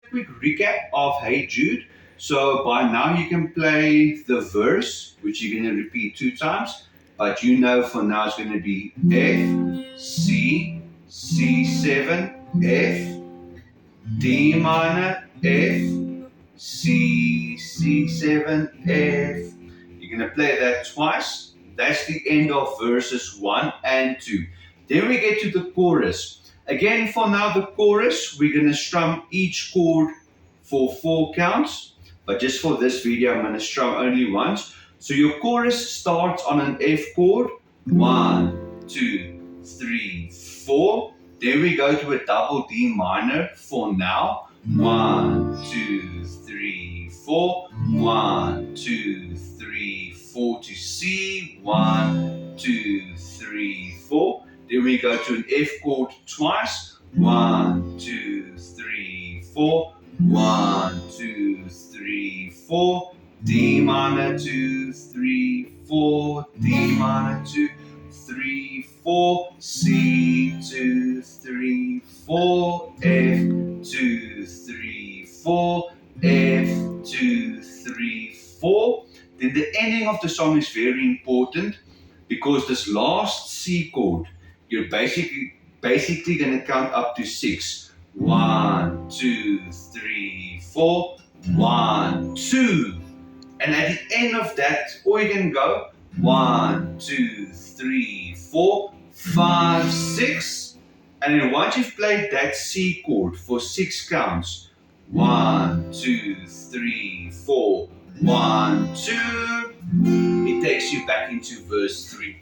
quick recap of Hey Jude. So by now you can play the verse, which you're going to repeat 2 times, but you know for now it's going to be F, C, C7, F, D minor, F, C, C7, F. You're going to play that twice. That's the end of verses 1 and 2. Then we get to the chorus. Again, for now, the chorus, we're going to strum each chord for 4 counts. But just for this video, I'm going to strum only once. So your chorus starts on an F chord. 1, 2, 3, 4. Then we go to a double D minor for now. 1, 2, 3, 4. 1, 2, 3, 4 to C. 1, 2, 3, 4. Then we go to an F chord twice. 1, 2, 3, 4. 1, 2, 3, 4. D minor 2, 3, 4. D minor 2, 3, 4. C 2, 3, 4. F 2, 3, 4. F 2, 3, 4. Then the ending of the song is very important because this last C chord, you're basically going to count up to 6. 1, 2, 3, 4. 1, 2. And at the end of that, or you can go 1, 2, 3, 4, 5, 6. And then once you've played that C chord for 6 counts, 1, 2, 3, 4, 1, 2, it takes you back into verse 3.